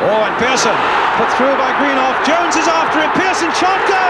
Oh, and Pearson put through by Greenoff. Jones is after it. Pearson shot, goal!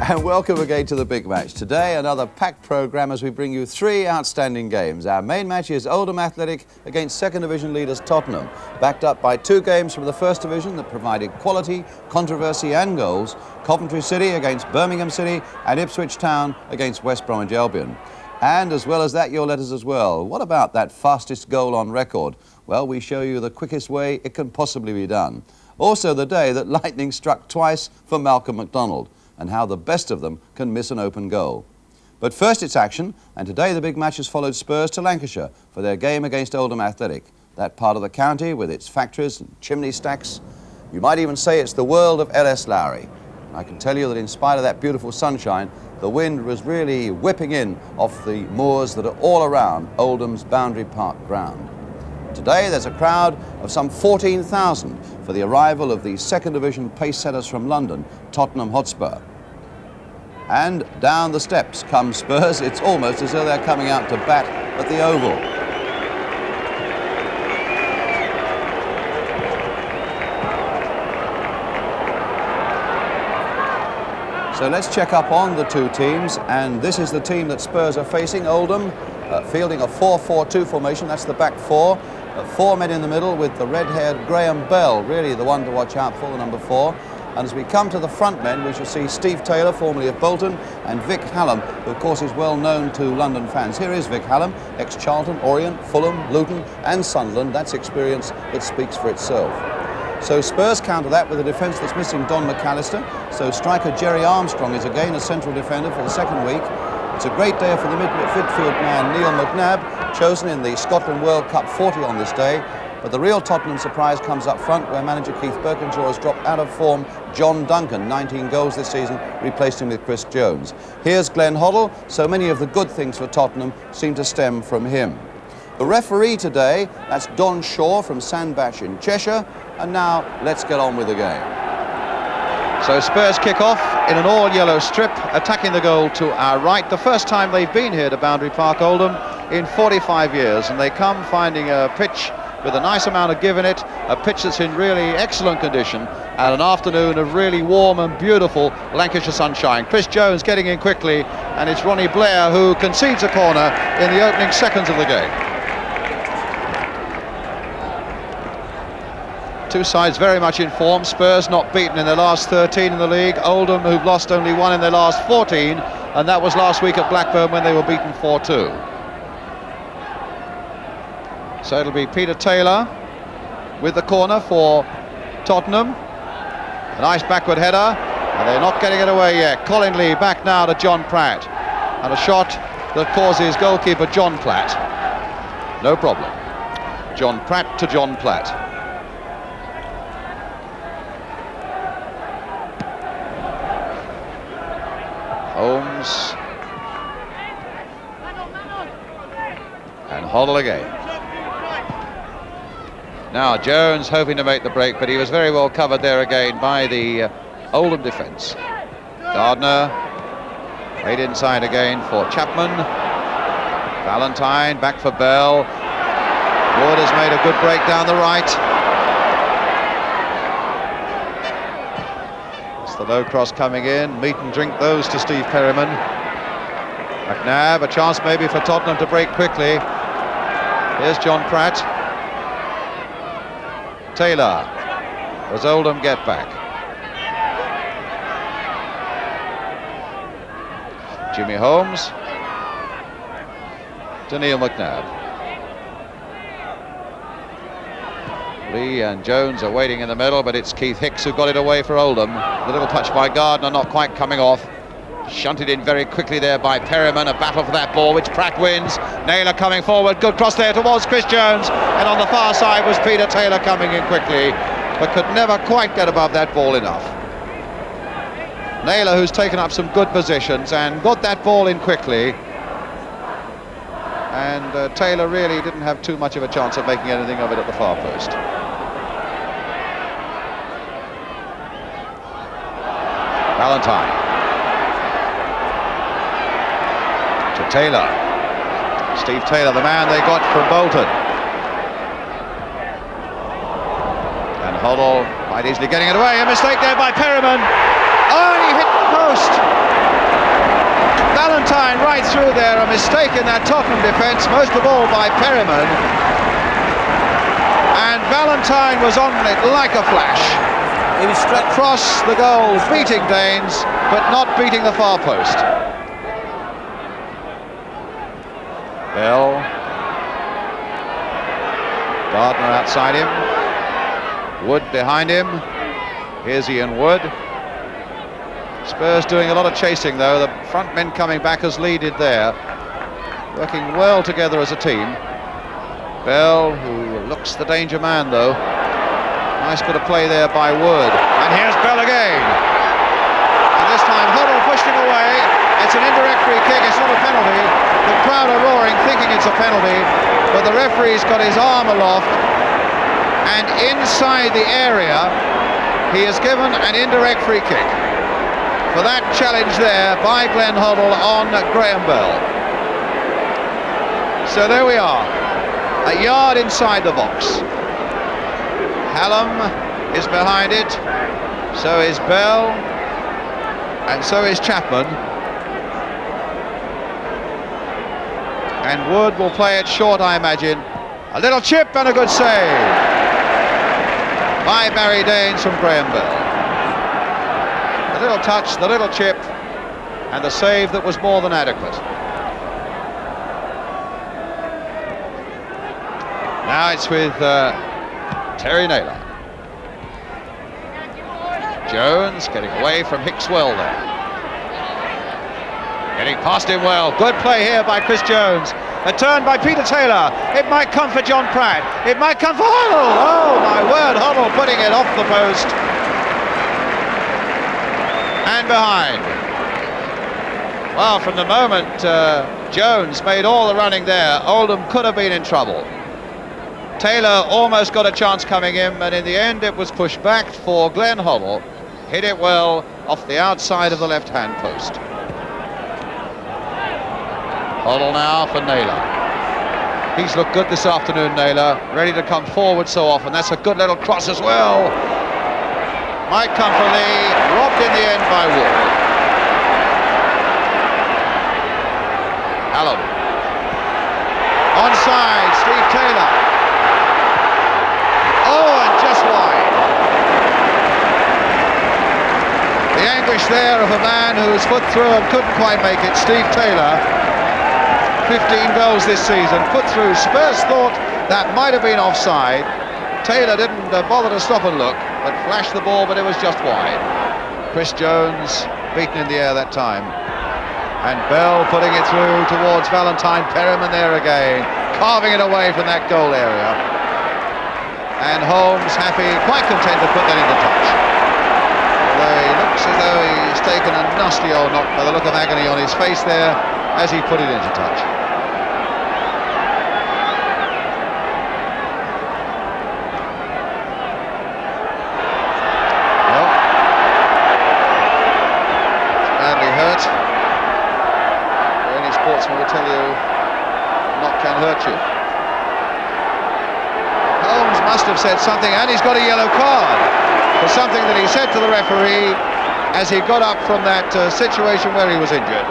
And welcome again to the big match. Today, another packed programme as we bring you three outstanding games. Our main match is Oldham Athletic against second division leaders Tottenham, backed up by two games from the first division that provided quality, controversy and goals. Coventry City against Birmingham City and Ipswich Town against West Bromwich Albion. And as well as that, your letters as well. What about that fastest goal on record? Well, we show you the quickest way it can possibly be done. Also the day that lightning struck twice for Malcolm MacDonald, and how the best of them can miss an open goal. But first it's action, and today the big match has followed Spurs to Lancashire for their game against Oldham Athletic, that part of the county with its factories and chimney stacks. You might even say it's the world of L.S. Lowry. And I can tell you that in spite of that beautiful sunshine, the wind was really whipping in off the moors that are all around Oldham's Boundary Park ground. Today there's a crowd of some 14,000 for the arrival of the second division pace setters from London, Tottenham Hotspur. And down the steps come Spurs. It's almost as though they're coming out to bat at the Oval. So let's check up on the two teams, and this is the team that Spurs are facing, Oldham, fielding a 4-4-2 formation. That's the back four. Four men in the middle with the red-haired Graham Bell, really the one to watch out for, the number 4. And as we come to the front men, we shall see Steve Taylor, formerly of Bolton, and Vic Hallam, who of course is well known to London fans. Here is Vic Hallam, ex-Charlton, Orient, Fulham, Luton and Sunderland. That's experience that speaks for itself. So Spurs counter that with a defence that's missing Don McAllister. So striker Jerry Armstrong is again a central defender for the second week. It's a great day for the midfield man Neil McNabb, chosen in the Scotland World Cup 40 on this day. But the real Tottenham surprise comes up front, where manager Keith Birkinshaw has dropped out of form John Duncan, 19 goals this season, replaced him with Chris Jones. Here's Glenn Hoddle. So many of the good things for Tottenham seem to stem from him. The referee today, that's Don Shaw from Sandbach in Cheshire. And now let's get on with the game. So Spurs kick off in an all-yellow strip, attacking the goal to our right. The first time they've been here to Boundary Park, Oldham, in 45 years. And they come finding a pitch with a nice amount of give in it, a pitch that's in really excellent condition, and an afternoon of really warm and beautiful Lancashire sunshine. Chris Jones getting in quickly, and it's Ronnie Blair who concedes a corner in the opening seconds of the game. Two sides very much in form. Spurs not beaten in their last 13 in the league. Oldham, who've lost only one in their last 14, and that was last week at Blackburn when they were beaten 4-2. So it'll be Peter Taylor with the corner for Tottenham. A nice backward header, and they're not getting it away yet. Colin Lee back now to John Pratt, and a shot that causes goalkeeper John Platt no problem. John Pratt to John Platt. Holmes and Hoddle again. Now Jones hoping to make the break, but he was very well covered there again by the Oldham defence. Gardner laid inside again for Chapman. Valentine back for Bell. Ward has made a good break down the right. It's the low cross coming in. Meet and drink those to Steve Perryman. McNabb, a chance maybe for Tottenham to break quickly. Here's John Pratt. Taylor. Does Oldham get back? Jimmy Holmes to Neil McNabb. Lee and Jones are waiting in the middle, but it's Keith Hicks who got it away for Oldham. The little touch by Gardner not quite coming off. Shunted in very quickly there by Perryman, a battle for that ball which Pratt wins. Naylor coming forward, good cross there towards Chris Jones, and on the far side was Peter Taylor coming in quickly, but could never quite get above that ball enough. Naylor, who's taken up some good positions and got that ball in quickly, and Taylor really didn't have too much of a chance of making anything of it at the far post. Valentine to Taylor. Steve Taylor, the man they got from Bolton. And Hoddle quite easily getting it away. A mistake there by Perryman. Oh, and he hit the post. Valentine right through there. A mistake in that Tottenham defence, most of all by Perryman. And Valentine was on it like a flash. He was across the goal, beating Danes, but not beating the far post. Bell. Gardner outside him. Wood behind him. Here's Ian Wood. Spurs doing a lot of chasing though. The front men coming back as Lee did there. Working well together as a team. Bell, who looks the danger man though. Nice bit of play there by Wood. And here's Bell again. And this time Hoddle pushed him away. It's an indirect free kick, it's not a penalty. The crowd are roaring, thinking it's a penalty. But the referee's got his arm aloft. And inside the area, he is given an indirect free kick for that challenge there by Glenn Hoddle on Graham Bell. So there we are, a yard inside the box. Hallam is behind it, so is Bell, and so is Chapman. And Wood will play it short, I imagine. A little chip and a good save by Barry Daines from Graham Bell. The little touch, the little chip, and the save that was more than adequate. Now it's with Terry Naylor. Jones getting away from Hicks well there. Getting past him well. Good play here by Chris Jones. A turn by Peter Taylor. It might come for John Pratt. It might come for Hoddle. Oh my word, Hoddle putting it off the post. And behind. Well, from the moment Jones made all the running there, Oldham could have been in trouble. Taylor almost got a chance coming in, but in the end it was pushed back for Glenn Hoddle. Hit it well off the outside of the left-hand post. Hoddle now for Naylor. He's looked good this afternoon, Naylor. Ready to come forward so often. That's a good little cross as well. Might come for Lee. Robbed in the end by Wood. Hallam. Onside, Steve Taylor. Oh, and just wide. The anguish there of a man whose foot through and couldn't quite make it, Steve Taylor. 15 goals this season, put through. Spurs thought that might have been offside. Taylor didn't bother to stop and look, but flashed the ball, but it was just wide. Chris Jones beaten in the air that time. And Bell putting it through towards Valentine. Perryman there again, carving it away from that goal area. And Holmes happy, quite content to put that into touch. Although he looks as though he's taken a nasty old knock by the look of agony on his face there as he put it into touch. Well, badly hurt. Any sportsman will tell you a knock can hurt you. Holmes must have said something, and he's got a yellow card for something that he said to the referee as he got up from that situation where he was injured.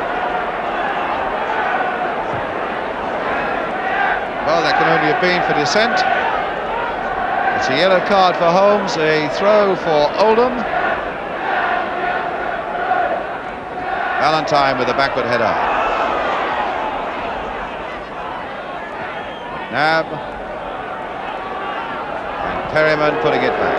Well, that can only have been for dissent. It's a yellow card for Holmes, a throw for Oldham. Valentine with a backward header. Nab. And Perryman putting it back.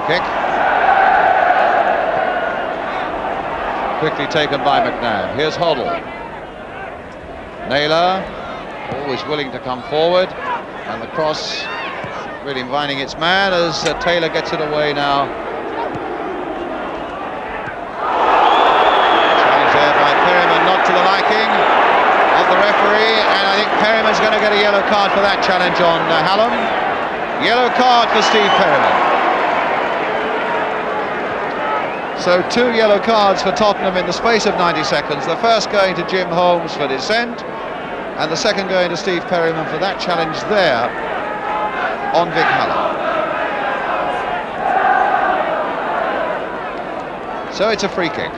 kick. Quickly taken by McNabb. Here's Hoddle. Naylor, always willing to come forward, and the cross really inviting its man as Taylor gets it away now. Challenge there by Perryman, not to the liking of the referee, and I think Perryman's going to get a yellow card for that challenge on Hallam. Yellow card for Steve Perryman. So 2 yellow cards for Tottenham in the space of 90 seconds. The first going to Jim Holmes for dissent, and the second going to Steve Perryman for that challenge there on Vic Hallam. So it's a free kick.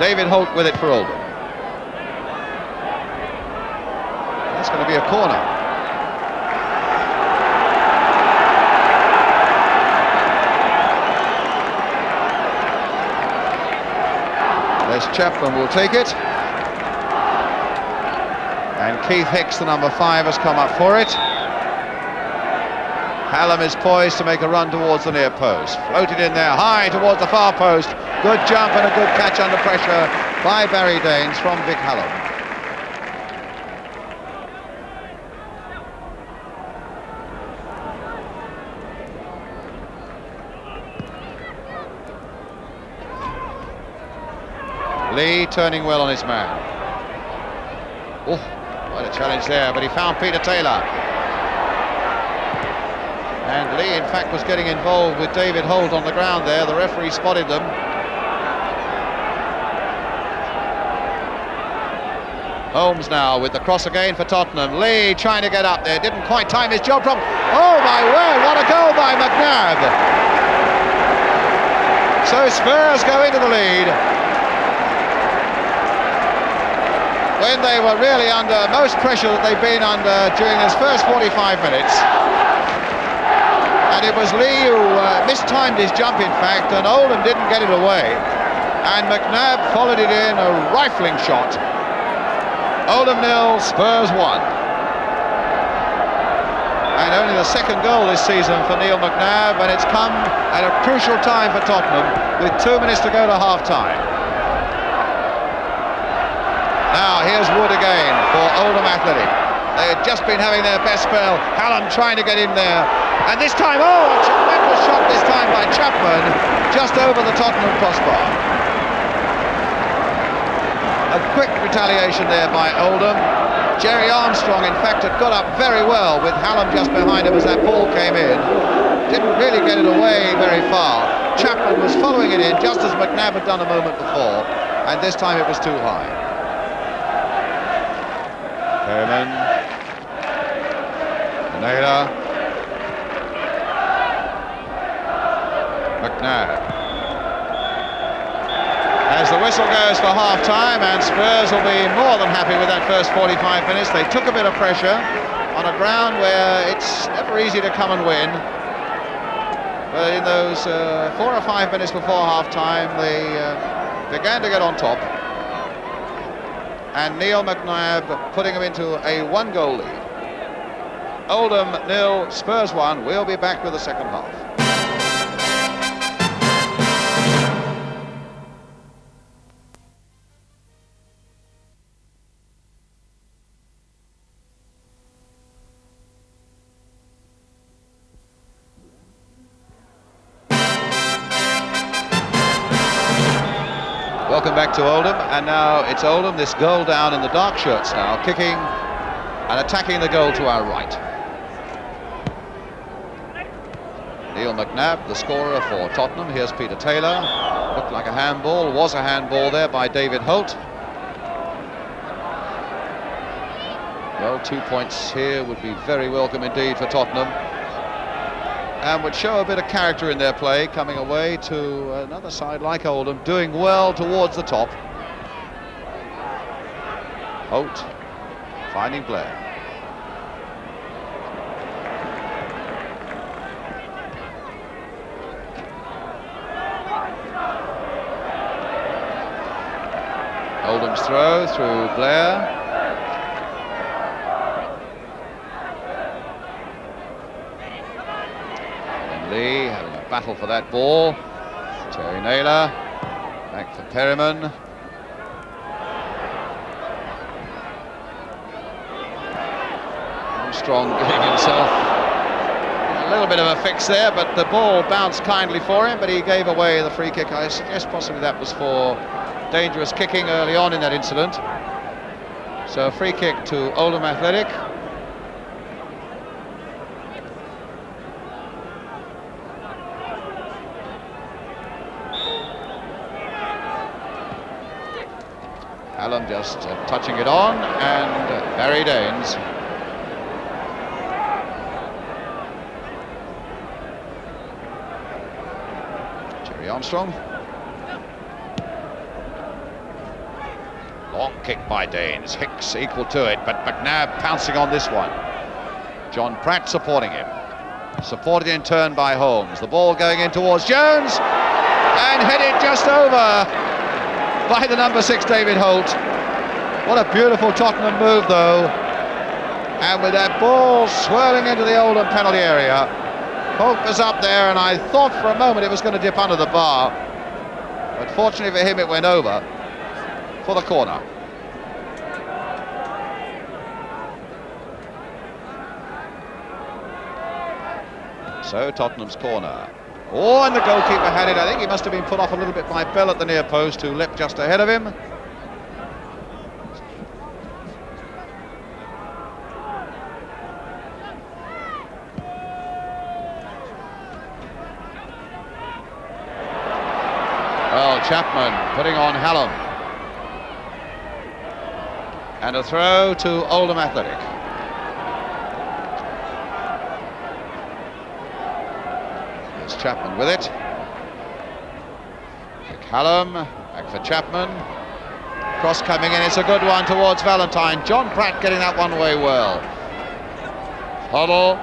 David Holt with it for Oldham. That's going to be a corner. Les Chapman will take it. And Keith Hicks, the number 5, has come up for it. Hallam is poised to make a run towards the near post. Floated in there, high towards the far post. Good jump and a good catch under pressure by Barry Daines from Vic Hallam. Lee turning well on his man. Oh, what a challenge there, but he found Peter Taylor. And Lee, in fact, was getting involved with David Holt on the ground there. The referee spotted them. Holmes now with the cross again for Tottenham. Lee trying to get up there, didn't quite time his job from... Oh my word, what a goal by McNabb! So Spurs go into the lead when they were really under most pressure that they've been under during this first 45 minutes. And it was Lee who mistimed his jump, in fact, and Oldham didn't get it away. And McNabb followed it in, a rifling shot. Oldham 0, Spurs 1. And only the second goal this season for Neil McNabb, and it's come at a crucial time for Tottenham, with 2 minutes to go to half-time. Now here's Wood again for Oldham Athletic. They had just been having their best spell. Hallam trying to get in there. And this time, oh, a tremendous shot this time by Chapman, just over the Tottenham crossbar. A quick retaliation there by Oldham. Jerry Armstrong, in fact, had got up very well with Hallam just behind him as that ball came in. Didn't really get it away very far. Chapman was following it in, just as McNabb had done a moment before, and this time it was too high. Perryman, Naylor, McNabb. As the whistle goes for half-time, and Spurs will be more than happy with that first 45 minutes. They took a bit of pressure on a ground where it's never easy to come and win. But in those 4 or 5 minutes before half-time, they began to get on top. And Neil McNabb putting them into a 1-goal lead. Oldham 0, Spurs 1. We'll be back with the second half. Welcome back to Oldham, and now it's Oldham, this goal down in the dark shirts now, kicking and attacking the goal to our right. Neil McNabb, the scorer for Tottenham. Here's Peter Taylor. Looked like a handball, was a handball there by David Holt. Well, 2 points here would be very welcome indeed for Tottenham, and would show a bit of character in their play, coming away to another side like Oldham, doing well towards the top. Holt finding Blair. Oldham's throw through Blair. Lee having a battle for that ball. Terry Naylor, back for Perryman. Armstrong giving himself a little bit of a fix there, but the ball bounced kindly for him, but he gave away the free kick. I suggest possibly that was for dangerous kicking early on in that incident. So a free kick to Oldham Athletic. Hallam just touching it on, and Barry Daines. Jerry Armstrong. Long kick by Daines. Hicks equal to it, but McNabb pouncing on this one. John Pratt supporting him. Supported in turn by Holmes. The ball going in towards Jones, and headed just over by the number 6 David Holt. What a beautiful Tottenham move though, and with that ball swirling into the Oldham penalty area, Holt was up there, and I thought for a moment it was going to dip under the bar, but fortunately for him it went over for the corner. So Tottenham's corner. Oh, and the goalkeeper had it. I think he must have been put off a little bit by Bell at the near post, who leapt just ahead of him. Well, Chapman putting on Hallam. And a throw to Oldham Athletic. There's Chapman with it. Kick Hallam, back for Chapman. Cross coming in, it's a good one towards Valentine. John Pratt getting that one away well. Hoddle,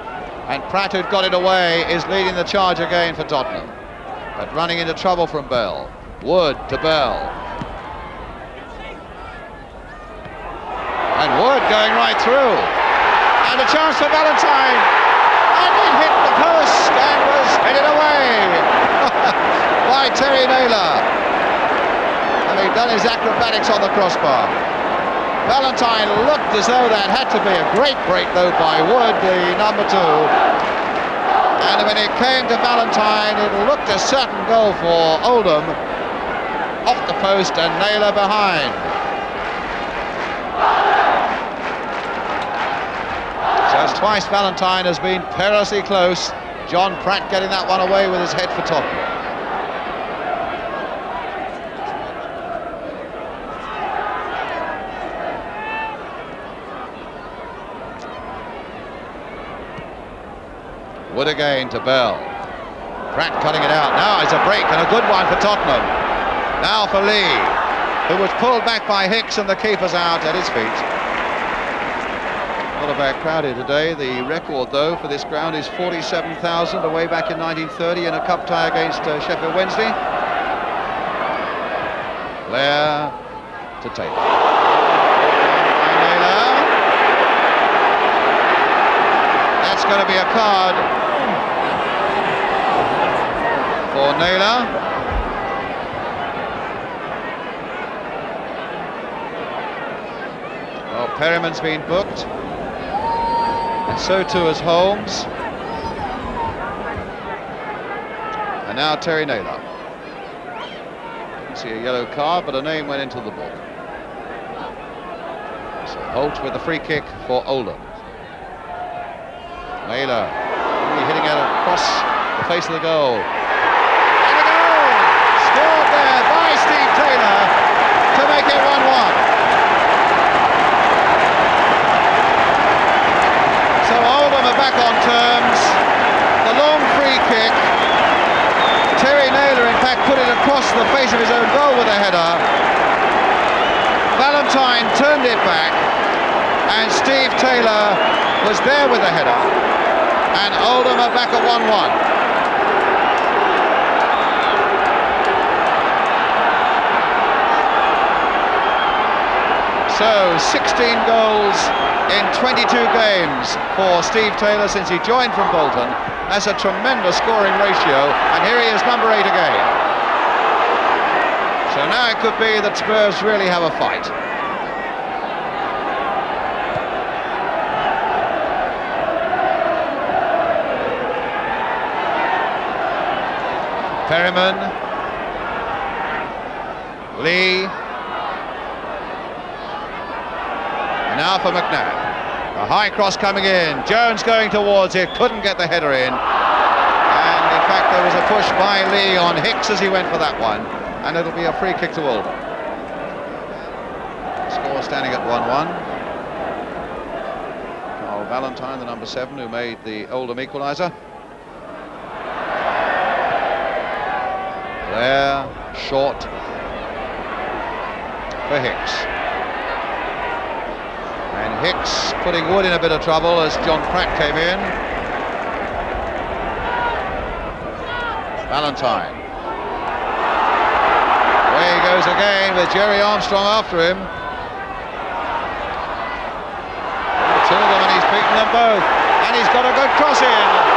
and Pratt, who'd got it away, is leading the charge again for Tottenham. But running into trouble from Bell. Wood to Bell. And Wood going right through. And a chance for Valentine. And it hit the post and was headed away by Terry Naylor, having done his acrobatics on the crossbar. Valentine looked as though that had to be a great break though by Wood, the number 2. And when it came to Valentine, it looked a certain goal for Oldham. Off the post and Naylor behind. So it's twice Valentine has been perilously close. John Pratt getting that one away with his head for Tottenham. Wood again to Bell. Pratt cutting it out. Now it's a break and a good one for Tottenham. Now for Lee, who was pulled back by Hicks, and the keeper's out at his feet. Not a bad crowd here today. The record, though, for this ground is 47,000 away back in 1930 in a cup tie against Sheffield Wednesday. Blair to Taylor. Naylor. That's going to be a card for Naylor. Well, Perryman's been booked, and so too has Holmes. And now Terry Naylor. Didn't see a yellow card, but a name went into the book. So Holt with the free kick for Oldham. Naylor really hitting it across the face of the goal. And a goal! Scored there by Steve Taylor to make it 1-1. So Oldham are back on terms. The long free kick. Terry Naylor, in fact, put it across the face of his own goal with a header. Valentine turned it back, and Steve Taylor was there with the header. And Oldham are back at 1-1. So 16 goals in 22 games for Steve Taylor since he joined from Bolton. has a tremendous scoring ratio, and here he is, number 8 again. So now it could be that Spurs really have a fight. Perryman, Lee, and now for McNabb. A high cross coming in, Jones going towards it, couldn't get the header in, and in fact there was a push by Lee on Hicks as he went for that one, and it'll be a free kick to Oldham. Score standing at 1-1. Carl Valentine, the number 7, who made the Oldham equaliser. There, short for Hicks. And Hicks putting Wood in a bit of trouble as John Pratt came in. Valentine. Away he goes again with Jerry Armstrong after him. Two of them and he's beaten them both. And he's got a good cross in.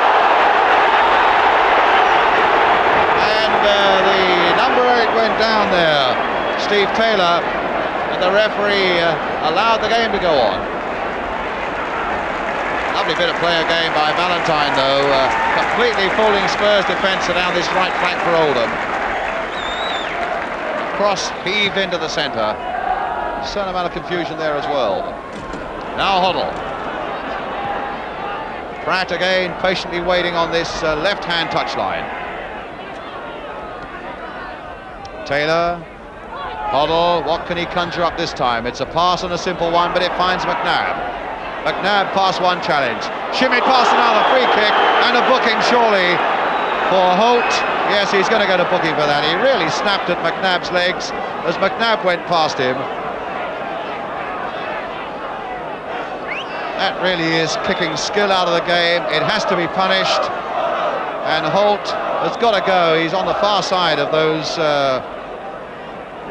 The number 8 went down there, Steve Taylor, and the referee allowed the game to go on. Lovely bit of play game by Valentine though, completely fooling Spurs defence around this right flank for Oldham. Cross heaved into the centre, a certain amount of confusion there as well. Now Hoddle. Pratt again patiently waiting on this left-hand touchline. Taylor, Hoddle, what can he conjure up this time? It's a pass and a simple one, but it finds McNabb. McNabb pass one challenge, shimmied past another, free kick, and a booking surely for Holt. Yes, he's going to get a booking for that. He really snapped at McNabb's legs as McNabb went past him. That really is kicking skill out of the game. It has to be punished, and Holt has got to go. He's on the far side of those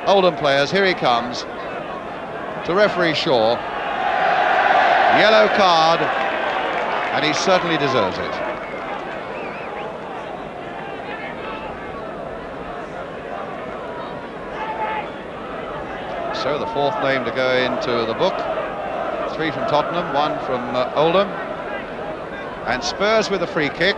Oldham players. Here he comes to referee Shaw. Yellow card, and he certainly deserves it. So the fourth name to go into the book. 3 from Tottenham, 1 from Oldham. And Spurs with a free kick.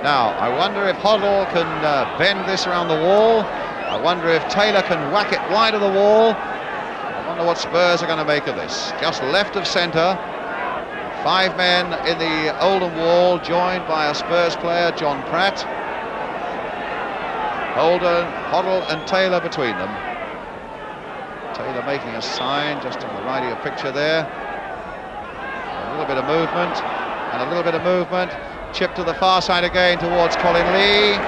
Now, I wonder if Hoddle can bend this around the wall. I wonder if Taylor can whack it wide of the wall. I wonder what Spurs are going to make of this. Just left of centre. 5 men in the Oldham wall, joined by a Spurs player, John Pratt. Hoddle and Taylor between them. Taylor making a sign just on the right of your picture there. A little bit of movement, and a little bit of movement. Chip to the far side again towards Colin Lee.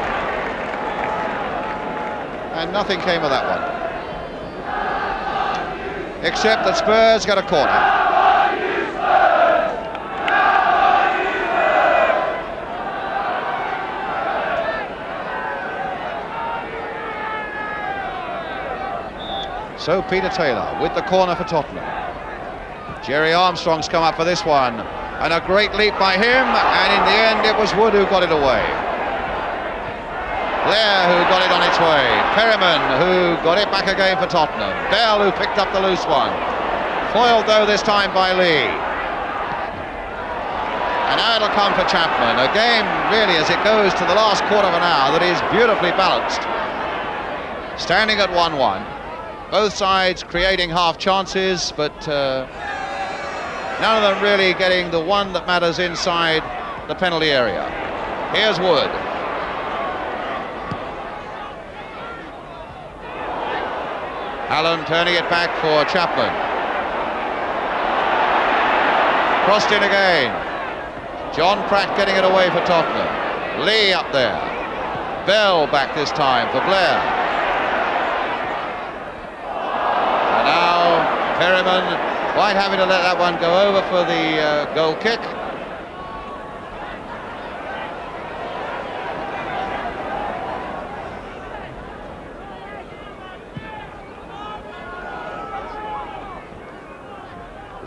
And nothing came of that one. Except that Spurs got a corner. So Peter Taylor with the corner for Tottenham. Jerry Armstrong's come up for this one. And a great leap by him, and in the end it was Wood who got it away. Blair who got it on its way. Perryman who got it back again for Tottenham. Bell who picked up the loose one. Foiled though this time by Lee. And now it'll come for Chapman. A game really as it goes to the last quarter of an hour that is beautifully balanced. Standing at 1-1. Both sides creating half chances, but none of them really getting the one that matters inside the penalty area. Here's Wood. Allen turning it back for Chapman. Crossed in again. John Pratt getting it away for Tottenham. Lee up there. Bell back this time for Blair. And now Perryman quite happy to let that one go over for the goal kick.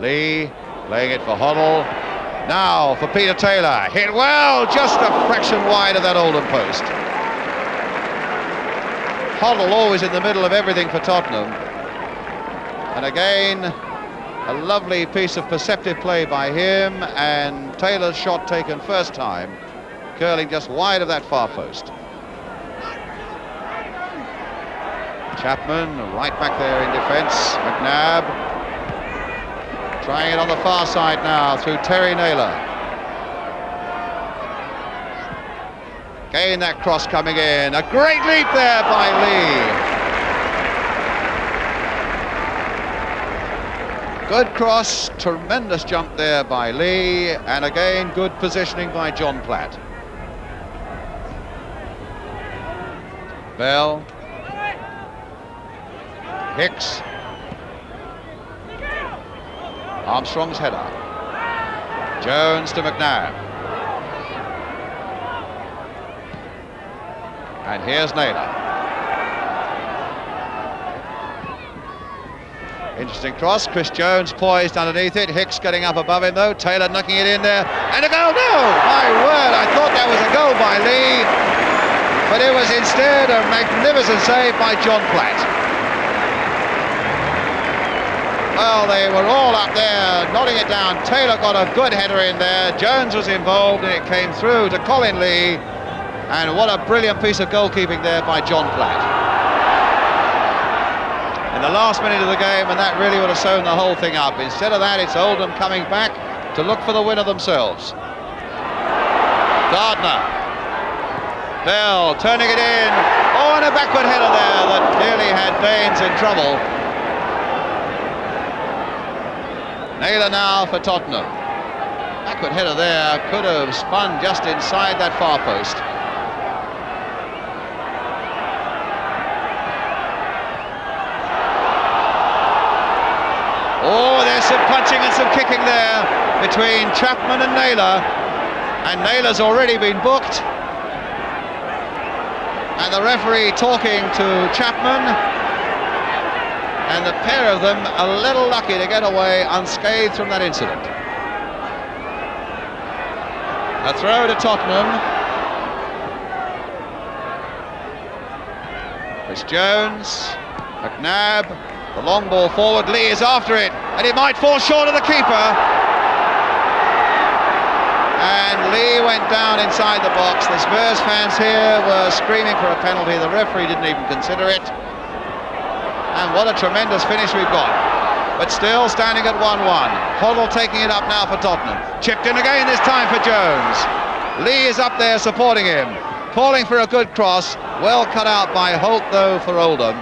Lee playing it for Hoddle. Now for Peter Taylor, hit well, just a fraction wide of that Oldham post. Hoddle always in the middle of everything for Tottenham. And again, a lovely piece of perceptive play by him, and Taylor's shot taken first time, curling just wide of that far post. Chapman right back there in defence. McNabb trying it on the far side now through Terry Naylor. Again that cross coming in. A great leap there by Lee. Good cross, tremendous jump there by Lee, and again good positioning by John Platt. Bell. Hicks. Armstrong's header. Jones to McNabb. And here's Naylor. Interesting cross. Chris Jones poised underneath it. Hicks getting up above him though. Taylor knocking it in there. And a goal. No! My word, I thought that was a goal by Lee. But it was instead a magnificent save by John Platt. Well, they were all up there, nodding it down. Taylor got a good header in there. Jones was involved, and it came through to Colin Lee. And what a brilliant piece of goalkeeping there by John Platt. In the last minute of the game, and that really would have sewn the whole thing up. Instead of that, it's Oldham coming back to look for the winner themselves. Gardner. Bell turning it in. Oh, and a backward header there that nearly had Danes in trouble. Naylor now for Tottenham. Backward header there, could have spun just inside that far post. Oh, there's some punching and some kicking there between Chapman and Naylor. And Naylor's already been booked. And the referee talking to Chapman. And the pair of them a little lucky to get away unscathed from that incident. A throw to Tottenham. Chris Jones, McNabb, the long ball forward. Lee is after it, and it might fall short of the keeper. And Lee went down inside the box. The Spurs fans here were screaming for a penalty. The referee didn't even consider it. And what a tremendous finish we've got. But still standing at 1-1. Hoddle taking it up now for Tottenham. Chipped in again this time for Jones. Lee is up there supporting him. Calling for a good cross. Well cut out by Holt though for Oldham.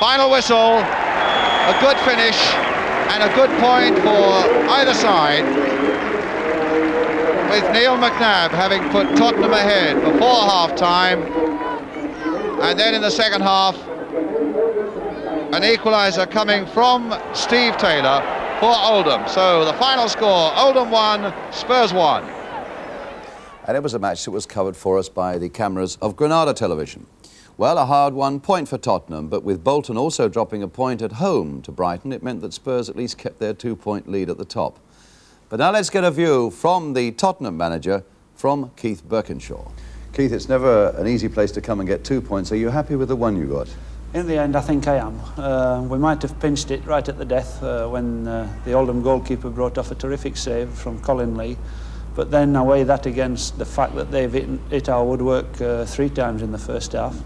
Final whistle. A good finish. And a good point for either side. With Neil McNabb having put Tottenham ahead before half-time. And then in the second half, an equaliser coming from Steve Taylor for Oldham. So the final score, Oldham 1, Spurs 1. And it was a match that was covered for us by the cameras of Granada Television. Well, a hard-won point for Tottenham, but with Bolton also dropping a point at home to Brighton, it meant that Spurs at least kept their 2-point lead at the top. But now let's get a view from the Tottenham manager, from Keith Birkinshaw. Keith, it's never an easy place to come and get 2 points. Are you happy with the one you got? In the end, I think I am. We might have pinched it right at the death when the Oldham goalkeeper brought off a terrific save from Colin Lee. But then I weigh that against the fact that they've hit our woodwork 3 times in the first half.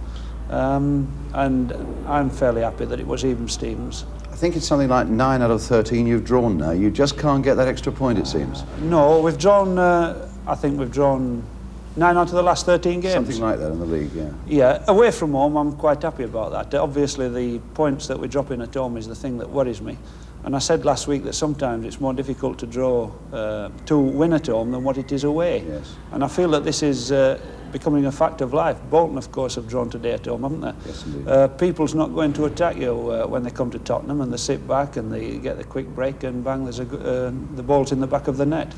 And I'm fairly happy that it was even Stevens. I think it's something like 9 out of 13 you've drawn now. You just can't get that extra point, it seems. No, we've drawn, I think we've drawn 9 out of the last 13 games. Something like that in the league, yeah. Yeah, away from home, I'm quite happy about that. Obviously, the points that we drop in at home is the thing that worries me. And I said last week that sometimes it's more difficult to draw, to win at home than what it is away. Yes. And I feel that this is becoming a fact of life. Bolton, of course, have drawn today at home, haven't they? Yes, indeed. People's not going to attack you when they come to Tottenham, and they sit back and they get the quick break and bang, there's the ball's in the back of the net.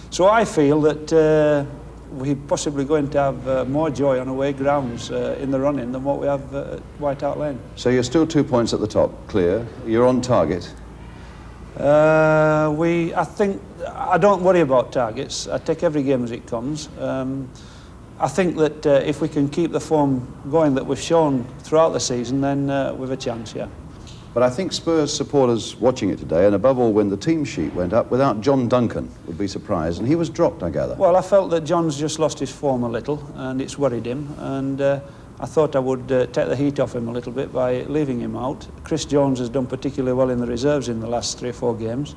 So I feel that we're possibly going to have more joy on away grounds in the run-in than what we have at White Hart Lane. So you're still 2 points at the top, clear. You're on target. I think I don't worry about targets. I take every game as it comes. I think that if we can keep the form going that we've shown throughout the season, then we've a chance, yeah. But I think Spurs supporters watching it today, and above all when the team sheet went up, without John Duncan, would be surprised, and he was dropped, I gather. Well, I felt that John's just lost his form a little, and it's worried him, and I thought I would take the heat off him a little bit by leaving him out. Chris Jones has done particularly well in the reserves in the last 3 or 4 games,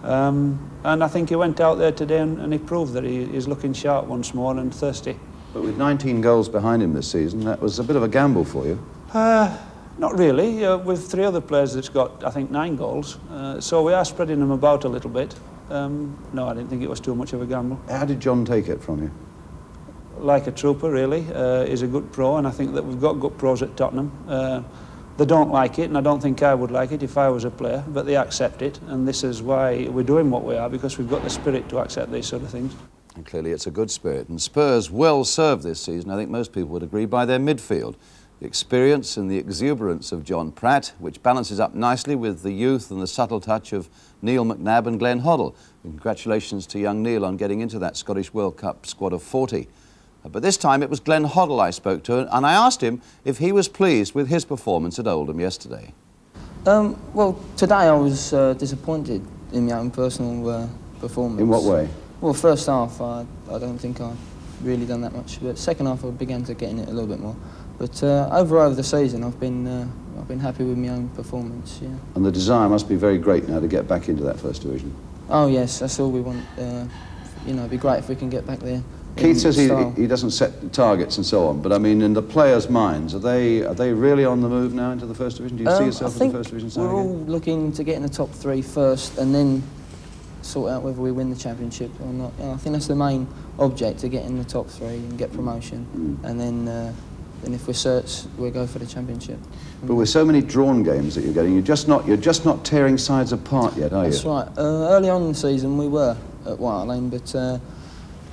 and I think he went out there today and he proved that he is looking sharp once more and thirsty. But with 19 goals behind him this season, that was a bit of a gamble for you. Not really. With 3 other players that's got, I think, 9 goals. So we are spreading them about a little bit. No, I didn't think it was too much of a gamble. How did John take it from you? Like a trooper, really. He's a good pro, and I think that we've got good pros at Tottenham. They don't like it, and I don't think I would like it if I was a player, but they accept it, and this is why we're doing what we are, because we've got the spirit to accept these sort of things. And clearly it's a good spirit. And Spurs well served this season, I think most people would agree, by their midfield. The experience and the exuberance of John Pratt, which balances up nicely with the youth and the subtle touch of Neil McNabb and Glenn Hoddle. And congratulations to young Neil on getting into that Scottish World Cup squad of 40. But this time it was Glenn Hoddle I spoke to, and I asked him if he was pleased with his performance at Oldham yesterday. Well, today I was disappointed in my own personal performance. In what way? Well, first half I don't think I've really done that much, but second half I began to get in it a little bit more. But over the season I've been happy with my own performance, yeah. And the desire must be very great now to get back into that first division. Oh yes, that's all we want. You know, it'd be great if we can get back there. Keith says he doesn't set targets and so on, but I mean, in the players' minds, are they really on the move now into the first division? Do you see yourself in the first division side we're again? all looking to get in the top 3 first, and then sort out whether we win the championship or not. You know, I think that's the main object, to get in the top 3 and get promotion, and then if we're certs, we'll go for the championship. But with so many drawn games that you're getting, you're just not tearing sides apart yet, are you? That's right. Early on in the season we were at White Lane, but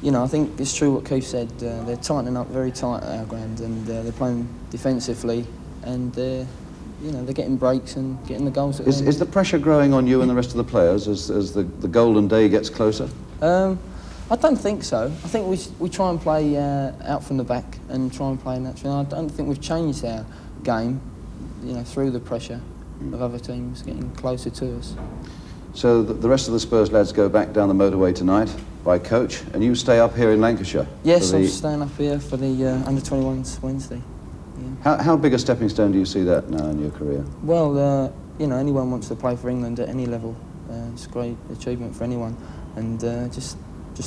you know, I think it's true what Keith said. They're tightening up very tight at our ground, and they're playing defensively, and you know, they're getting breaks and getting the goals. Is the pressure growing on you and the rest of the players as the golden day gets closer? I don't think so. I think we try and play out from the back and try and play naturally. I don't think we've changed our game, you know, through the pressure of other teams getting closer to us. So the rest of the Spurs lads go back down the motorway tonight by coach, and you stay up here in Lancashire? Yes, I'm staying up here for the under-21s Wednesday. Yeah. How big a stepping stone do you see that now in your career? Well, you know, anyone wants to play for England at any level. It's a great achievement for anyone, and just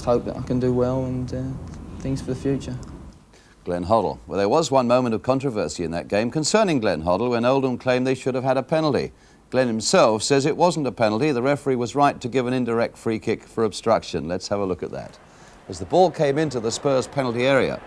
hope that I can do well and things for the future. Glenn Hoddle. Well, there was one moment of controversy in that game concerning Glenn Hoddle when Oldham claimed they should have had a penalty. Glenn himself says it wasn't a penalty. The referee was right to give an indirect free kick for obstruction. Let's have a look at that. As the ball came into the Spurs penalty area,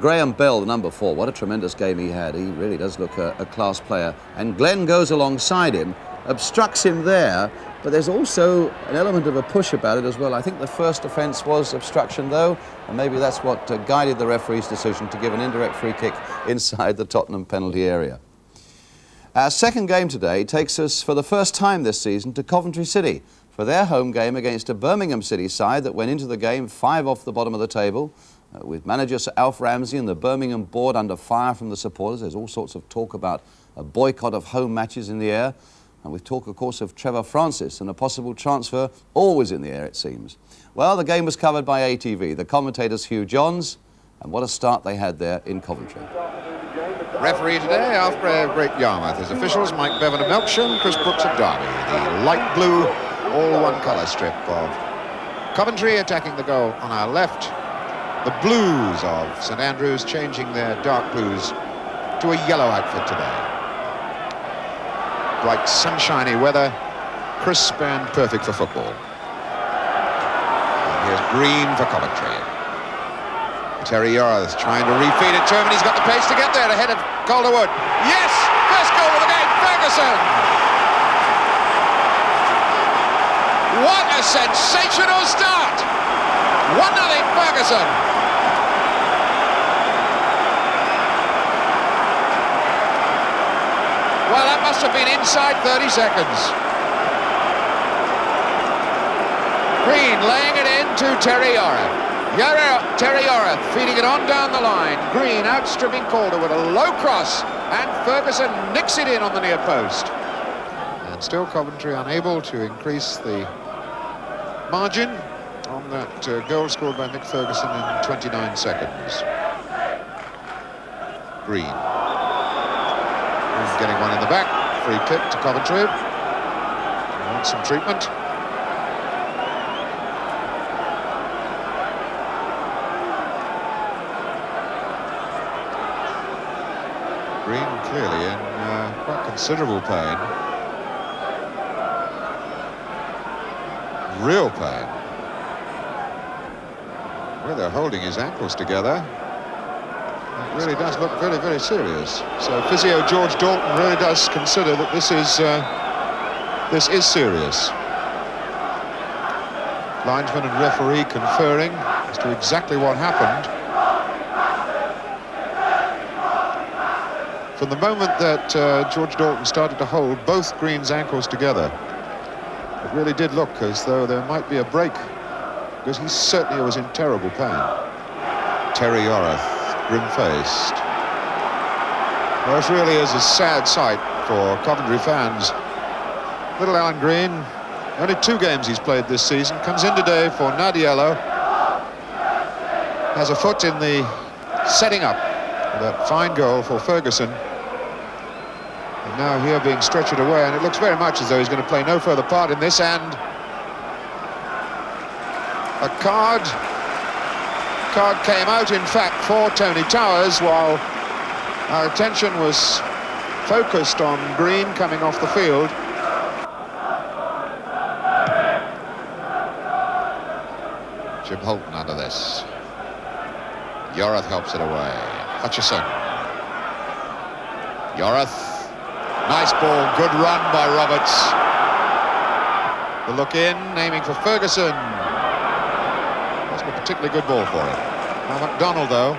Graham Bell, the number 4, what a tremendous game he had. He really does look a class player. And Glenn goes alongside him, obstructs him there, but there's also an element of a push about it as well. I think the first offence was obstruction, though, and maybe that's what guided the referee's decision to give an indirect free kick inside the Tottenham penalty area. Our second game today takes us for the first time this season to Coventry City for their home game against a Birmingham City side that went into the game 5 off the bottom of the table, with manager Sir Alf Ramsey and the Birmingham board under fire from the supporters. There's all sorts of talk about a boycott of home matches in the air, and with talk, of course, of Trevor Francis and a possible transfer always in the air, it seems. Well, the game was covered by ATV, the commentators Hugh Johns, and what a start they had there in Coventry. Referee today, Alf Great Yarmouth. His officials, Mike Bevan of Melksham, Chris Brooks of Derby. The light blue, all one colour strip of Coventry attacking the goal on our left. The blues of St Andrews changing their dark blues to a yellow outfit today. Bright sunshiny weather, crisp and perfect for football. And here's green for Coventry. Terry Yarth trying to refeed it to him, and he's got the pace to get there ahead of Calderwood. Yes! First goal of the game, Ferguson! What a sensational start! 1-0 Ferguson! Well, that must have been inside 30 seconds. Green laying it in to Terry Yorath. Terry Yorath feeding it on down the line. Green outstripping Calder with a low cross, and Ferguson nicks it in on the near post. And still Coventry unable to increase the margin on that goal scored by Mick Ferguson in 29 seconds. Green getting one in the back. Free kick to Coventry. Want some treatment. Green clearly in quite considerable pain. Real pain. Well, they're holding his ankles together. It really does look very, very serious. So physio George Dalton really does consider that this is serious. Linesman and referee conferring as to exactly what happened. From the moment that George Dalton started to hold both Green's ankles together, it really did look as though there might be a break, because he certainly was in terrible pain. Terry Yorath, grim-faced. Well, this really is a sad sight for Coventry fans. Little Alan Green, only 2 games he's played this season, comes in today for Nadiello, has a foot in the setting up of that fine goal for Ferguson. And now here being stretchered away, and it looks very much as though he's going to play no further part in this, and a card came out, in fact, for Tony Towers, while our attention was focused on Green coming off the field. Jim Holton under this. Yorath helps it away. Hutchison. Yorath. Nice ball, good run by Roberts. The look in, aiming for Ferguson. Wasn't a particularly good ball for him. Now McDonald, though.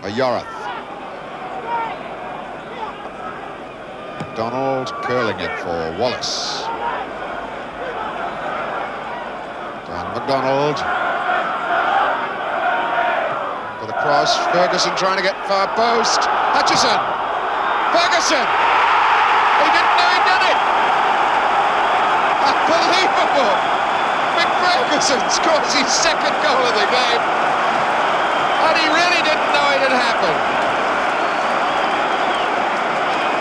A Yorath. McDonald curling it for Wallace. Down McDonald. For the cross, Ferguson trying to get far post. Hutchison! Ferguson! He didn't know he'd done it! Unbelievable! Mick Ferguson scores his 2nd goal of the game, and he really didn't know it had happened.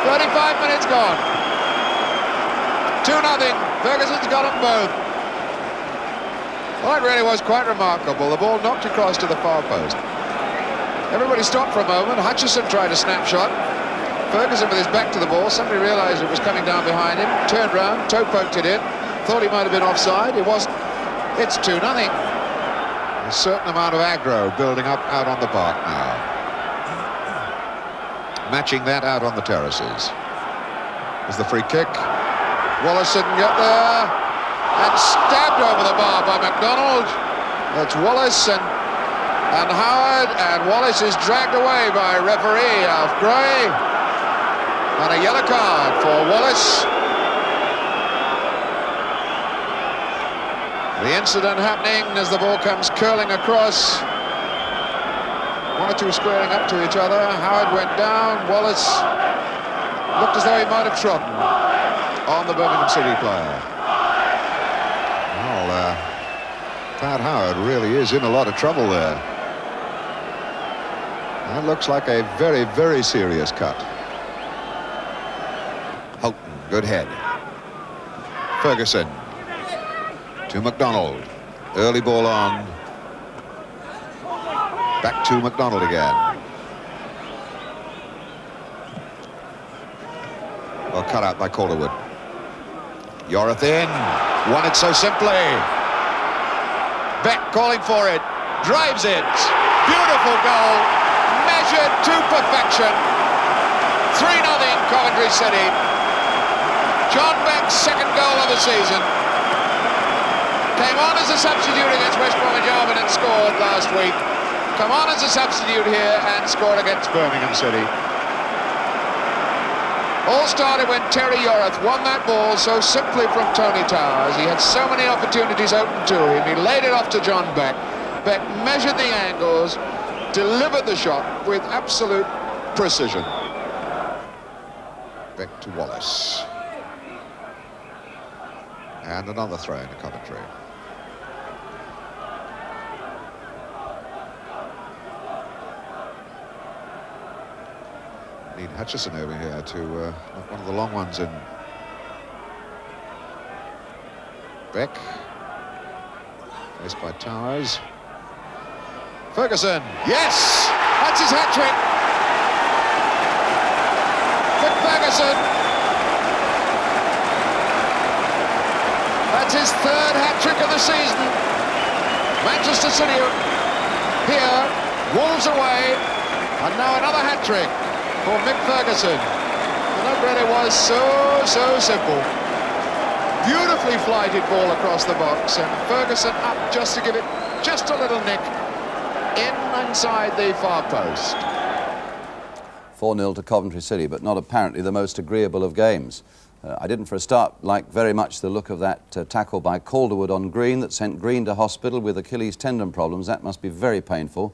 35 minutes gone. 2-0. Ferguson's got them both. Well, it really was quite remarkable. The ball knocked across to the far post. Everybody stopped for a moment. Hutchison tried a snapshot. Ferguson with his back to the ball, suddenly realised it was coming down behind him, turned round, toe poked it in, thought he might have been offside. It wasn't. It's 2-0. A certain amount of aggro building up out on the park now. Matching that out on the terraces. There's the free kick. Wallace didn't get there, and stabbed over the bar by McDonald. That's Wallace and Howard, and Wallace is dragged away by referee Alf Gray. And a yellow card for Wallace. The incident happening as the ball comes curling across. 1 or 2 squaring up to each other. Howard went down. Wallace looked as though he might have trodden on the Birmingham City player. Well, Pat Howard really is in a lot of trouble there. That looks like a very, very serious cut. Houghton, good head. Ferguson to McDonald. Early ball on. Back to McDonald again. Well, cut out by Calderwood. Yorath in. Won it so simply. Beck calling for it. Drives it. Beautiful goal. Measured to perfection. 3-0 Coventry City. John Beck's 2nd goal of the season. Came on as a substitute against West Bromwich Albion and scored last week. Come on as a substitute here and scored against Birmingham City. All started when Terry Yorath won that ball so simply from Tony Towers. He had so many opportunities open to him. He laid it off to John Beck. Beck measured the angles, delivered the shot with absolute precision. Beck to Wallace. And another throw into Coventry. Need Hutchison over here to knock one of the long ones in. Beck. Placed by Towers. Ferguson. Yes! That's his hat-trick. Vic Ferguson. That's his third hat-trick of the season. Manchester City here. Wolves away. And now another hat-trick for Mick Ferguson. And that really was so simple. Beautifully flighted ball across the box, and Ferguson up just to give it just a little nick inside the far post. 4-0 to Coventry City, but not apparently the most agreeable of games. I didn't for a start like very much the look of that tackle by Calderwood on Green that sent Green to hospital with Achilles tendon problems. That must be very painful.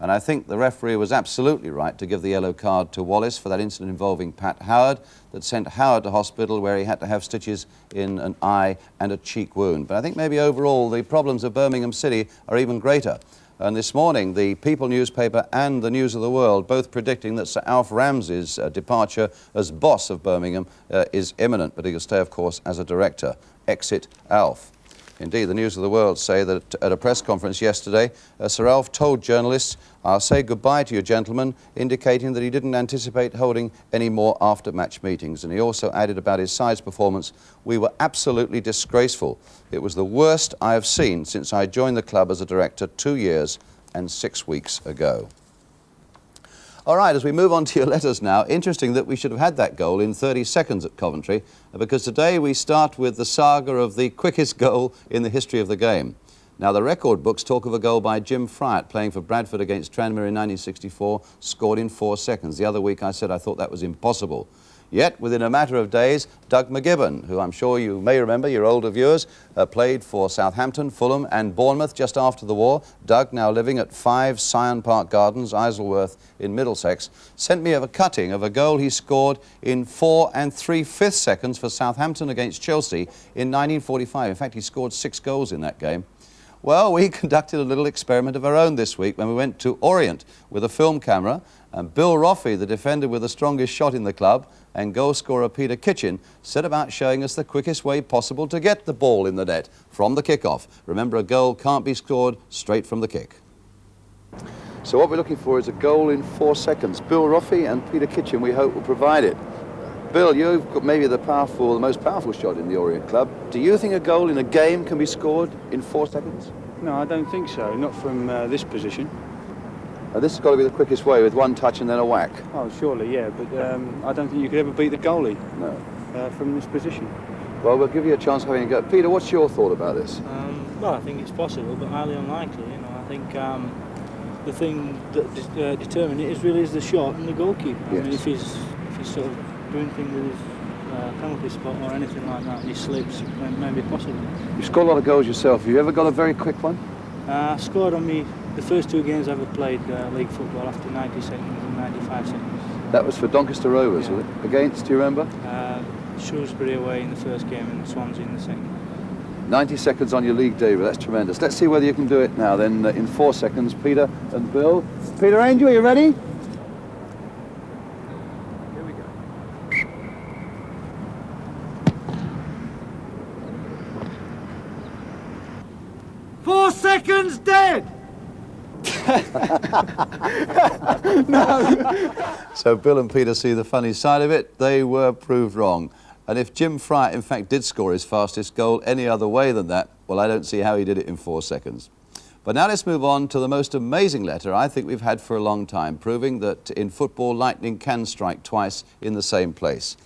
And I think the referee was absolutely right to give the yellow card to Wallace for that incident involving Pat Howard that sent Howard to hospital where he had to have stitches in an eye and a cheek wound. But I think maybe overall the problems of Birmingham City are even greater. And this morning, the People newspaper and the News of the World both predicting that Sir Alf Ramsey's departure as boss of Birmingham is imminent, but he'll stay, of course, as a director. Exit Alf. Indeed, the News of the World say that at a press conference yesterday, Sir Alf told journalists, "I'll say goodbye to you, gentlemen," indicating that he didn't anticipate holding any more after-match meetings. And he also added about his side's performance, "We were absolutely disgraceful. It was the worst I have seen since I joined the club as a director 2 years and 6 weeks ago." All right, as we move on to your letters now, interesting that we should have had that goal in 30 seconds at Coventry, because today we start with the saga of the quickest goal in the history of the game. Now, the record books talk of a goal by Jim Fryatt playing for Bradford against Tranmere in 1964, scored in 4 seconds. The other week I said I thought that was impossible. Yet, within a matter of days, Doug McGibbon, who I'm sure you may remember, your older viewers, played for Southampton, Fulham and Bournemouth just after the war. Doug, now living at 5 Syon Park Gardens, Isleworth in Middlesex, sent me a cutting of a goal he scored in 4 3/5 seconds for Southampton against Chelsea in 1945. In fact, he scored 6 goals in that game. Well, we conducted a little experiment of our own this week when we went to Orient with a film camera, and Bill Roffey, the defender with the strongest shot in the club, and goal scorer Peter Kitchen set about showing us the quickest way possible to get the ball in the net from the kick-off. Remember, a goal can't be scored straight from the kick. So what we're looking for is a goal in 4 seconds. Bill Roffey and Peter Kitchen, we hope, will provide it. Bill, you've got maybe the most powerful shot in the Orient club. Do you think a goal in a game can be scored in 4 seconds? No, I don't think so. Not from this position. This has got to be the quickest way, with one touch and then a whack. Oh, surely, yeah. But I don't think you could ever beat the goalie. No. From this position. Well, we'll give you a chance of having a go. Peter, what's your thought about this? Well, I think it's possible, but highly unlikely. You know, I think the thing that determines it is the shot and the goalkeeper. Yes. I mean, if he's sort of doing things with his penalty spot or anything like that, and he slips, it may be possible. You've scored a lot of goals yourself. Have you ever got a very quick one? I scored on the first 2 games I ever played league football after 90 seconds and 95 seconds. That was for Doncaster Rovers, Yeah. was it? Against, do you remember? Shrewsbury away in the first game and Swansea in the second. 90 seconds on your league debut, that's tremendous. Let's see whether you can do it now then in 4 seconds. Peter and Bill. Peter Angel, are you ready? Here we go. 4 seconds dead! No. So Bill and Peter see the funny side of it. They were proved wrong. And if Jim Fryatt, in fact, did score his fastest goal any other way than that, well, I don't see how he did it in 4 seconds. But now let's move on to the most amazing letter I think we've had for a long time, proving that in football, lightning can strike twice in the same place.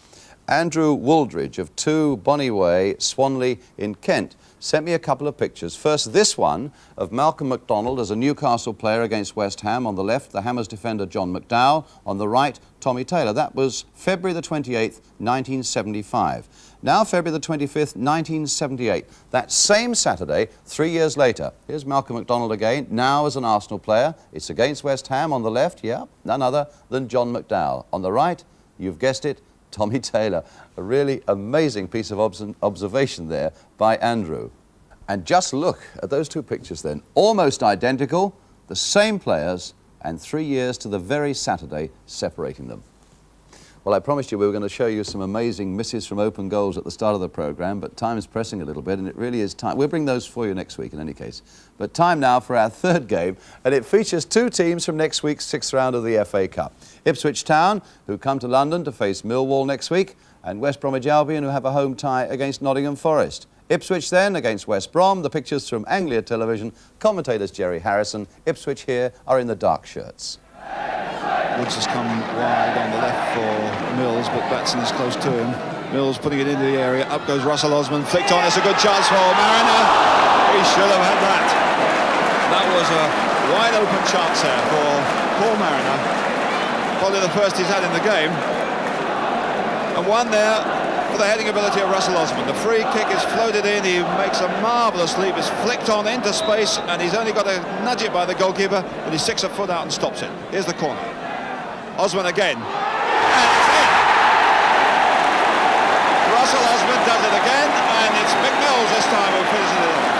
Andrew Wooldridge of 2 Bonnie Way, Swanley in Kent, sent me a couple of pictures. First, this one of Malcolm MacDonald as a Newcastle player against West Ham. On the left, the Hammers defender John McDowell. On the right, Tommy Taylor. That was February the 28th, 1975. Now, February the 25th, 1978. That same Saturday, 3 years later. Here's Malcolm MacDonald again, now as an Arsenal player. It's against West Ham. On the left, yeah, none other than John McDowell. On the right, you've guessed it, Tommy Taylor. A really amazing piece of observation there by Andrew. And just look at those two pictures then. Almost identical, the same players, and 3 years to the very Saturday separating them. Well, I promised you we were going to show you some amazing misses from open goals at the start of the programme, but time's pressing a little bit, and it really is time. We'll bring those for you next week in any case. But time now for our third game, and it features 2 teams from next week's 6th round of the FA Cup. Ipswich Town, who come to London to face Millwall next week, and West Bromwich Albion, who have a home tie against Nottingham Forest. Ipswich then against West Brom. The pictures from Anglia Television. Commentators Jerry Harrison. Ipswich here are in the dark shirts. Woods has come wide on the left for Mills, but Batson is close to him. Mills putting it into the area. Up goes Russell Osman. Flicked on. It's a good chance for Mariner. He should have had that. That was a wide open chance there for Paul Mariner. Probably the first he's had in the game. And one there for the heading ability of Russell Osman. The free kick is floated in. He makes a marvellous leap. It's flicked on into space, and he's only got to nudge it by the goalkeeper, but he sticks a foot out and stops it. Here's the corner. Osman again. And it's in. Russell Osman does it again, and it's Mick Mills this time who finishes it off.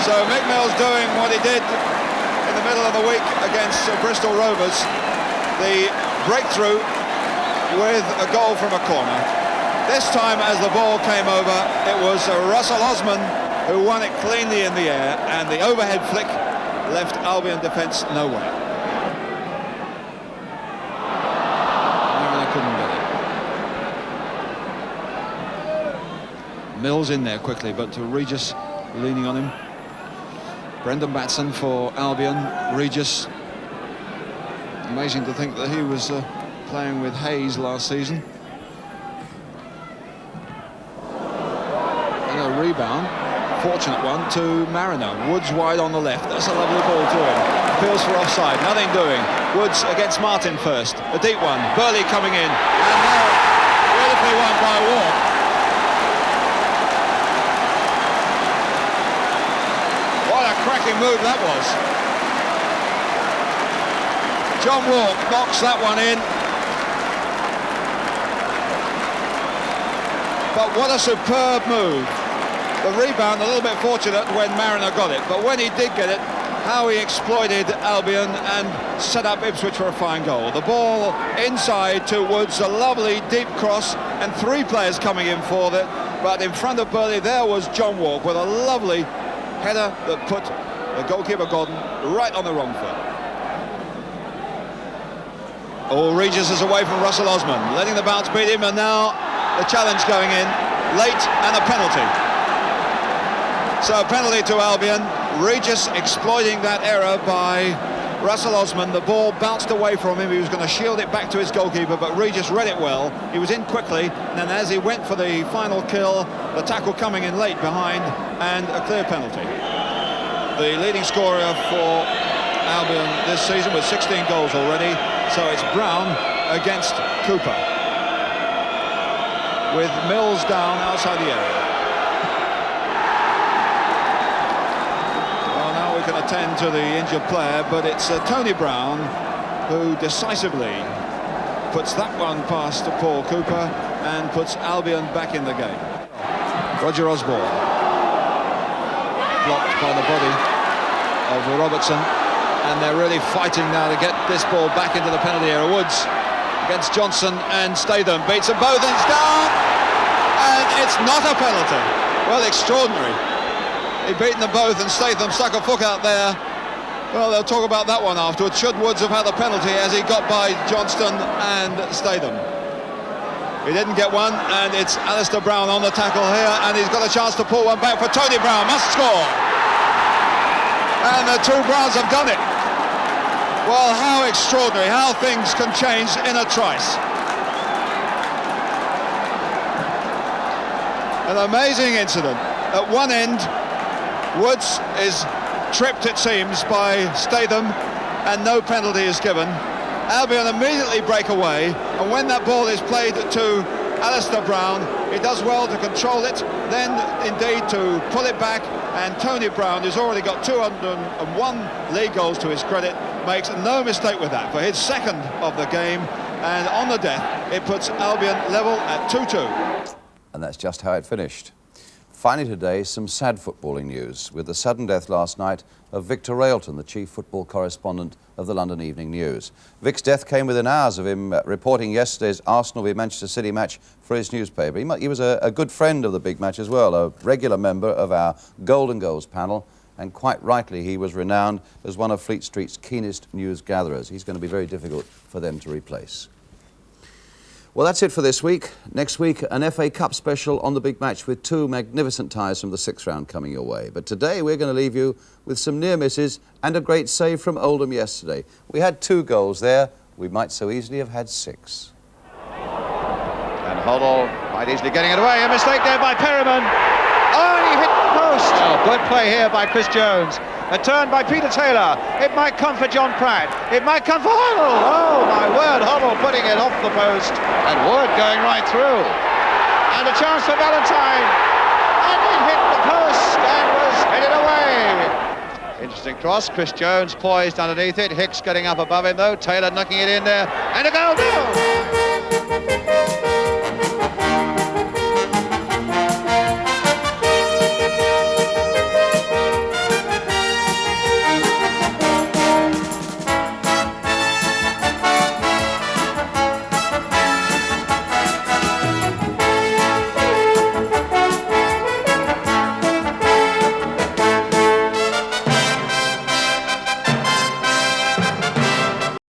So Mick Mills doing what he did in the middle of the week against Bristol Rovers. The breakthrough with a goal from a corner. This time, as the ball came over, it was Russell Osman who won it cleanly in the air, and the overhead flick left Albion defence no way. Mariner couldn't get it. Mills in there quickly, but Regis leaning on him. Brendan Batson for Albion. Regis, amazing to think that he was playing with Hayes last season. And a rebound, fortunate one to Mariner. Woods wide on the left. That's a lovely ball to him. Appeals for offside, nothing doing. Woods against Martin first. A deep one. Burley coming in. And now, beautifully won by Walk. What a cracking move that was. John Walk knocks that one in. But what a superb move. The rebound a little bit fortunate when Mariner got it, but when he did get it, how he exploited Albion and set up Ipswich for a fine goal. The ball inside to Woods, a lovely deep cross, and 3 players coming in for that. But in front of Burley there was John Walk with a lovely header that put the goalkeeper Gordon right on the wrong foot. Oh, Regis is away from Russell Osman, letting the bounce beat him, and now the challenge going in, late, and a penalty. So a penalty to Albion. Regis exploiting that error by Russell Osman. The ball bounced away from him. He was going to shield it back to his goalkeeper, but Regis read it well. He was in quickly, and then as he went for the final kill, the tackle coming in late behind, and a clear penalty. The leading scorer for Albion this season with 16 goals already. So it's Brown against Cooper, with Mills down outside the area. Well, now we can attend to the injured player, but it's Tony Brown who decisively puts that one past Paul Cooper and puts Albion back in the game. Roger Osborne, blocked by the body of Robertson. And they're really fighting now to get this ball back into the penalty area. Woods against Johnson, and Statham beats them both, and it's down! And it's not a penalty. Well, extraordinary. He'd beaten them both, and Statham stuck a foot out there. Well, they'll talk about that one afterwards. Should Woods have had the penalty as he got by Johnston and Statham? He didn't get one, and it's Alistair Brown on the tackle here, and he's got a chance to pull one back for Tony Brown. Must score. And the 2 Browns have done it. Well, how extraordinary, how things can change in a trice. An amazing incident. At one end, Woods is tripped, it seems, by Statham, and no penalty is given. Albion immediately break away, and when that ball is played to Alistair Brown, he does well to control it, then indeed to pull it back, and Tony Brown, who's already got 201 league goals to his credit, makes no mistake with that for his second of the game, and on the death it puts Albion level at 2-2. And that's just how it finished. Finally today, some sad footballing news with the sudden death last night of Victor Railton, the chief football correspondent of the London Evening News. Vic's death came within hours of him reporting yesterday's Arsenal v Manchester City match for his newspaper. He was a good friend of the big match as well, a regular member of our Golden Goals panel, and quite rightly he was renowned as one of Fleet Street's keenest news gatherers. He's going to be very difficult for them to replace. Well, that's it for this week. Next week, an FA Cup special on the big match with two magnificent ties from the 6th round coming your way. But today we're going to leave you with some near misses and a great save from Oldham yesterday. We had 2 goals there. We might so easily have had 6. And Hoddle quite easily getting it away. A mistake there by Perriman. Oh, and he hit the post. Oh, good play here by Chris Jones. A turn by Peter Taylor. It might come for John Pratt. It might come for Hoddle. Oh, my word, Hoddle putting it off the post. And Wood going right through. And a chance for Valentine. And it hit the post and was headed away. Interesting cross. Chris Jones poised underneath it. Hicks getting up above him, though. Taylor knocking it in there. And a goal!